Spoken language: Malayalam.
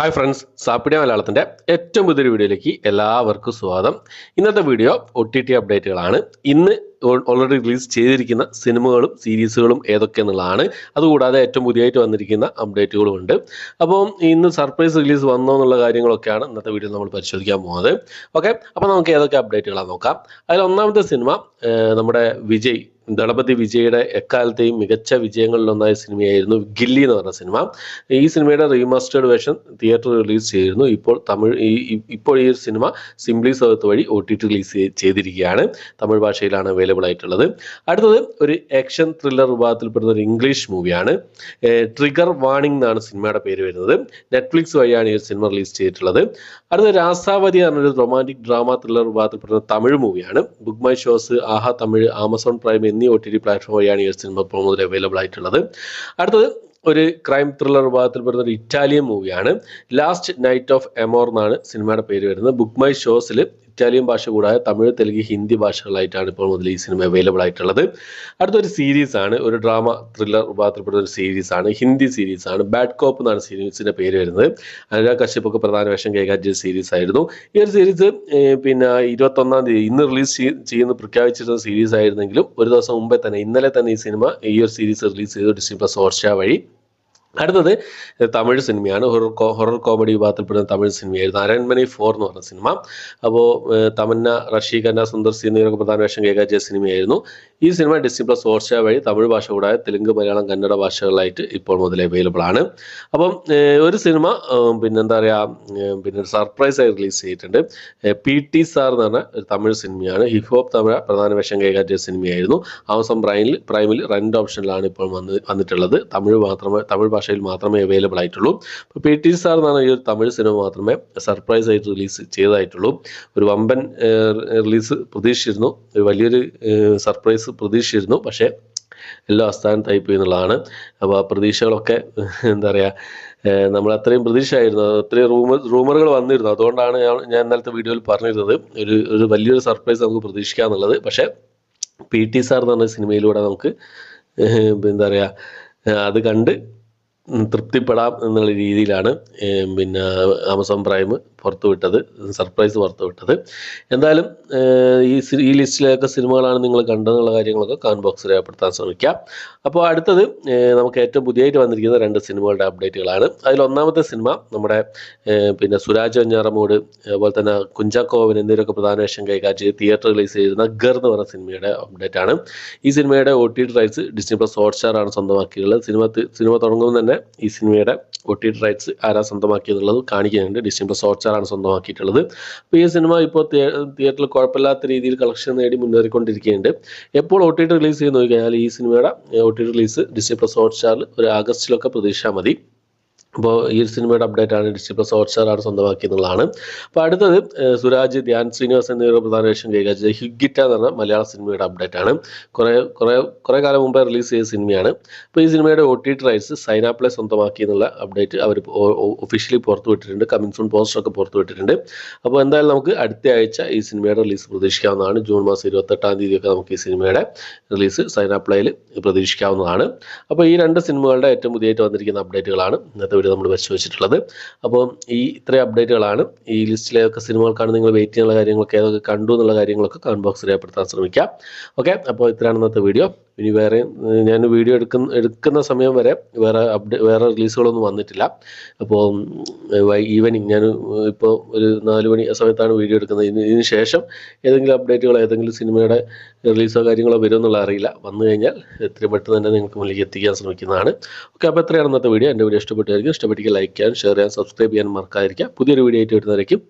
ഹായ് ഫ്രണ്ട്സ്, സാപ്പിഡിയ മലയാളത്തിൻ്റെ ഏറ്റവും പുതിയൊരു വീഡിയോയിലേക്ക് എല്ലാവർക്കും സ്വാഗതം. ഇന്നത്തെ വീഡിയോ OTT അപ്ഡേറ്റുകളാണ്. ഇന്ന് ഓൾറെഡി റിലീസ് ചെയ്തിരിക്കുന്ന സിനിമകളും സീരീസുകളും ഏതൊക്കെയെന്നുള്ളതാണ്. അതുകൂടാതെ ഏറ്റവും പുതിയതായിട്ട് വന്നിരിക്കുന്ന അപ്ഡേറ്റുകളും ഉണ്ട്. അപ്പോൾ ഇന്ന് സർപ്രൈസ് റിലീസ് വന്നോ എന്നുള്ള കാര്യങ്ങളൊക്കെയാണ് ഇന്നത്തെ വീഡിയോ നമ്മൾ പരിശോധിക്കാൻ പോകുന്നത്. ഓക്കെ, അപ്പോൾ നമുക്ക് ഏതൊക്കെ അപ്ഡേറ്റുകളാണ് നോക്കാം. അതിൽ ഒന്നാമത്തെ സിനിമ നമ്മുടെ ദളപതി വിജയുടെ എക്കാലത്തെയും മികച്ച വിജയങ്ങളിലൊന്നായ സിനിമയായിരുന്നു ഗില്ലി എന്ന് പറഞ്ഞ സിനിമ. ഈ സിനിമയുടെ റീമാസ്റ്റേർഡ് വേർഷൻ തിയേറ്റർ റിലീസ് ചെയ്തിരുന്നു. ഇപ്പോൾ ഈ ഒരു സിനിമ സിംപ്ലി സൗത്ത് വഴി OTT റിലീസ് ചെയ്തിരിക്കുകയാണ്. തമിഴ് ഭാഷയിലാണ് അവൈലബിൾ ആയിട്ടുള്ളത്. അടുത്തത് ഒരു ആക്ഷൻ ത്രില്ലർ വിഭാഗത്തിൽപ്പെടുന്ന ഒരു ഇംഗ്ലീഷ് മൂവിയാണ്. ട്രിഗർ വാർണിംഗ് എന്നാണ് സിനിമയുടെ പേര് വരുന്നത്. നെറ്റ്ഫ്ലിക്സ് വഴിയാണ് ഈ സിനിമ റിലീസ് ചെയ്തിട്ടുള്ളത്. അടുത്ത രാസാവതി എന്നൊരു റൊമാൻറ്റിക് ഡ്രാമ ത്രില്ലർ വിഭാഗത്തിൽപ്പെടുന്ന തമിഴ് മൂവിയാണ്. Book my shows, Aaha Tamil, Amazon prime എന്നീ OTT പ്ലാറ്റ്ഫോം വഴിയാണ് ഈ സിനിമ ഇപ്പോൾ മുതൽ അവൈലബിൾ ആയിട്ടുള്ളത്. അടുത്തത് ഒരു ക്രൈം ത്രില്ലർ വിഭാഗത്തിൽപ്പെടുന്ന ഒരു ഇറ്റാലിയൻ മൂവിയാണ്. ലാസ്റ്റ് നൈറ്റ് ഓഫ് എമോർ എന്നാണ് സിനിമയുടെ പേര് വരുന്നത്. ബുക്ക് മൈ ഷോസിൽ ഇറ്റാലിയൻ ഭാഷ കൂടാതെ തമിഴ്, തെലുങ്ക്, ഹിന്ദി ഭാഷകളായിട്ടാണ് ഇപ്പോൾ മുതൽ ഈ സിനിമ അവൈലബിൾ ആയിട്ടുള്ളത്. അടുത്തൊരു സീരീസാണ്, ഒരു ഡ്രാമ ത്രില്ലർ വിഭാഗത്തിൽപ്പെടുന്ന ഒരു സീരീസാണ്, ഹിന്ദി സീരീസാണ്. ബാഡ് കോപ്പ് എന്നാണ് സീരീസിൻ്റെ പേര് വരുന്നത്. അനുരാഗ് കശ്യപൊക്കെ പ്രധാന വേഷം കൈകാര്യം ചെയ്ത സീരീസ് ആയിരുന്നു. ഈ ഒരു സീരീസ് 21-ാം തീയതി ഇന്ന് റിലീസ് ചെയ്യുന്ന പ്രഖ്യാപിച്ചിരുന്ന സീരീസ് ആയിരുന്നെങ്കിലും ഒരു ദിവസം മുമ്പേ തന്നെ, ഇന്നലെ തന്നെ ഈ സിനിമ ഈ ഒരു സീരീസ് റിലീസ് ചെയ്തു Disney+ ഹോട്ട്സ്റ്റാർ വഴി. അടുത്തത് തമിഴ് സിനിമയാണ്. ഹൊറർ കോമഡി വിഭാഗത്തിൽപ്പെടുന്ന തമിഴ് സിനിമയായിരുന്നു അരൺമണി 4 എന്ന് പറഞ്ഞ സിനിമ. അപ്പോൾ തമന്ന, റഷി ഖന്ന, സുന്ദർ സി എന്നിവരൊക്കെ പ്രധാന വേഷം കൈകാര്യം ചെയ്ത സിനിമയായിരുന്നു. ഈ സിനിമ Disney+ ഹോട്ട്സ്റ്റാർ വഴി തമിഴ് ഭാഷ കൂടാതെ തെലുങ്ക്, മലയാളം, കന്നഡ ഭാഷകളായിട്ട് ഇപ്പോൾ മുതൽ അവൈലബിൾ ആണ്. അപ്പം ഒരു സിനിമ പിന്നെ സർപ്രൈസ് ആയി റിലീസ് ചെയ്തിട്ടുണ്ട്. PT സാർ എന്ന് പറഞ്ഞ ഒരു തമിഴ് സിനിമയാണ്. ഹിപ് ഹോപ്പ് തമിഴ് പ്രധാന വേഷം കൈകാര്യം ചെയ്ത സിനിമയായിരുന്നു. ആമസോൺ പ്രൈമിൽ റെന്റ് ഓപ്ഷനിലാണ് ഇപ്പോൾ വന്നിട്ടുള്ളത്. തമിഴ് ഭാഷയിൽ മാത്രമേ അവൈലബിൾ ആയിട്ടുള്ളൂ. ഇപ്പോൾ PT സാർ എന്നാണ് ഈ ഒരു തമിഴ് സിനിമ മാത്രമേ സർപ്രൈസ് ആയിട്ട് റിലീസ് ചെയ്തതായിട്ടുള്ളൂ. ഒരു വമ്പൻ റിലീസ് പ്രതീക്ഷിച്ചിരുന്നു, ഒരു വലിയൊരു സർപ്രൈസ് പ്രതീക്ഷിച്ചിരുന്നു. പക്ഷേ എല്ലാം അസ്ഥാനത്തായി പോയി എന്നുള്ളതാണ്. അപ്പോൾ ആ പ്രതീക്ഷകളൊക്കെ നമ്മൾ അത്രയും പ്രതീക്ഷയായിരുന്നു, അത്രയും റൂമറുകൾ വന്നിരുന്നു. അതുകൊണ്ടാണ് ഞാൻ ഇന്നലത്തെ വീഡിയോയിൽ പറഞ്ഞിരുന്നത് ഒരു വലിയൊരു സർപ്രൈസ് നമുക്ക് പ്രതീക്ഷിക്കാമെന്നുള്ളത്. പക്ഷേ PT സാർ എന്ന് പറഞ്ഞ സിനിമയിലൂടെ നമുക്ക് അത് കണ്ട് തൃപ്തിപ്പെടാം എന്നുള്ള രീതിയിലാണ് ആമസോൺ പ്രൈം സർപ്രൈസ് പുറത്തുവിട്ടത്. എന്തായാലും ഈ ലിസ്റ്റിലൊക്കെ സിനിമകളാണ് നിങ്ങൾ കണ്ടതെന്നുള്ള കാര്യങ്ങളൊക്കെ കമന്റ് ബോക്സിൽ രേഖപ്പെടുത്താൻ ശ്രമിക്കാം. അപ്പോൾ അടുത്തത് നമുക്ക് ഏറ്റവും പുതിയതായിട്ട് വന്നിരിക്കുന്ന 2 സിനിമകളുടെ അപ്ഡേറ്റുകളാണ്. അതിൽ ഒന്നാമത്തെ സിനിമ നമ്മുടെ സുരാജ് വെഞ്ഞാറമൂട്, അതുപോലെ തന്നെ കുഞ്ചാക്കോവൻ എന്നിവരൊക്കെ പ്രധാന വേഷം കൈകാര്യം ചെയ്ത് തിയേറ്റർ റിലീസ് ചെയ്തിരുന്ന ഗർ എന്ന് പറഞ്ഞ സിനിമയുടെ അപ്ഡേറ്റ് ആണ്. ഈ സിനിമയുടെ OTT റൈറ്റ്സ് Disney+ ഹോട്ട്സ്റ്റാർ ആണ് സ്വന്തമാക്കിയിട്ടുള്ളത്. സിനിമ തുടങ്ങുമ്പോൾ തന്നെ ഈ സിനിമയുടെ OTT റൈറ്റ്സ് ആരാ സ്വന്തമാക്കിയെന്നുള്ളത് കാണിക്കുന്നുണ്ട്. Disney+ ഹോട്ട്സ്റ്റാർ ആണ് സ്വന്തമാക്കിയിട്ടുള്ളത്. അപ്പോൾ ഈ സിനിമ ഇപ്പോൾ തിയേറ്ററിൽ കുഴപ്പമില്ലാത്ത രീതിയിൽ കളക്ഷൻ നേടി മുന്നേറിക്കൊണ്ടിരിക്കുന്നുണ്ട്. എപ്പോൾ OTT റിലീസ് ചെയ്ത് നോക്കിക്കഴിഞ്ഞാൽ ഈ സിനിമയുടെ OTT റിലീസ് Disney+ ഹോട്ട്സ്റ്റാറിൽ ഒരു ആഗസ്റ്റിലൊക്കെ പ്രതീക്ഷിച്ചാൽ മതി. അപ്പോൾ ഈ ഒരു സിനിമയുടെ അപ്ഡേറ്റ് ആണ് Disney+ ഹോട്ട്സ്റ്റാർ ആണ് സ്വന്തമാക്കിയെന്നുള്ളതാണ്. അപ്പോൾ അടുത്തത് സുരാജ്, ധ്യാൻ ശ്രീനിവാസൻ എന്നിവരുടെ പ്രധാന വേഷം കൈകാര്യം ചെയ്ത ഹിഗ്ഗിറ്റ എന്ന് പറഞ്ഞ മലയാള സിനിമയുടെ അപ്ഡേറ്റ് ആണ്. കുറേ കാലം മുമ്പേ റിലീസ് ചെയ്ത സിനിമയാണ്. അപ്പോൾ ഈ സിനിമയുടെ OTT റൈറ്റ്സ് സൈനാപ്ലേ സ്വന്തമാക്കി എന്നുള്ള അപ്ഡേറ്റ് അവർ ഒഫീഷ്യലി പുറത്തുവിട്ടിട്ടുണ്ട്. കമ്മിങ് സൂൺ പോസ്റ്ററൊക്കെ പുറത്തുവിട്ടിട്ടുണ്ട്. അപ്പോൾ എന്തായാലും നമുക്ക് അടുത്ത ആഴ്ച ഈ സിനിമയുടെ റിലീസ് പ്രതീക്ഷിക്കാവുന്നതാണ്. ജൂൺ മാസം 28-ാം തീയതിയൊക്കെ നമുക്ക് ഈ സിനിമയുടെ റിലീസ് സൈനാപ്ലേയിൽ പ്രതീക്ഷിക്കാവുന്നതാണ്. അപ്പോൾ ഈ 2 സിനിമകളുടെ ഏറ്റവും പുതിയതായിട്ട് വന്നിരിക്കുന്ന അപ്ഡേറ്റുകളാണ് ഇന്നത്തെ വീഡിയോ നമ്മൾ പരിശോധിച്ചിട്ടുള്ളത്. അപ്പോൾ ഇത്രയും അപ്ഡേറ്റുകളാണ്. ഈ ലിസ്റ്റിലേതൊക്കെ സിനിമകൾക്കാണ് നിങ്ങൾ വെയിറ്റ് ചെയ്യുന്ന കാര്യങ്ങളൊക്കെ, ഏതൊക്കെ കണ്ടു എന്നുള്ള കാര്യങ്ങളൊക്കെ കമന്റ് ബോക്സിൽ രേഖപ്പെടുത്താൻ ശ്രമിക്കാം. ഓക്കെ, അപ്പോൾ ഇത്രയാണ് ഇന്നത്തെ വീഡിയോ. ഇനി വേറെ ഞാൻ വീഡിയോ എടുക്കുന്ന സമയം വരെ വേറെ റിലീസുകളൊന്നും വന്നിട്ടില്ല. അപ്പോൾ ഈവനിങ് ഞാൻ ഇപ്പോൾ ഒരു 4 മണി സമയത്താണ് വീഡിയോ എടുക്കുന്നത്. ഇതിന് ശേഷം ഏതെങ്കിലും അപ്ഡേറ്റുകളോ ഏതെങ്കിലും സിനിമയുടെ റിലീസോ കാര്യങ്ങളോ വരുമെന്നുള്ള അറിയില്ല. വന്നു കഴിഞ്ഞാൽ എത്രയും പെട്ടെന്ന് തന്നെ നിങ്ങൾക്ക് മുന്നിലേക്ക് എത്തിക്കാൻ ശ്രമിക്കുന്നതാണ്. ഓക്കെ, അപ്പോൾ എത്രയാണ് ഇന്നത്തെ വീഡിയോ. എൻ്റെ വീഡിയോ ഇഷ്ടപ്പെട്ടായിരിക്കും. ഇഷ്ടപ്പെട്ടെങ്കിൽ ലൈക്ക് ചെയ്യാൻ, ഷെയർ ചെയ്യാൻ, സബ്സ്ക്രൈബ് ചെയ്യാൻ മറക്കാതിരിക്കുക. പുതിയൊരു വീഡിയോ ആയിട്ട് വരുന്നതായിരിക്കും.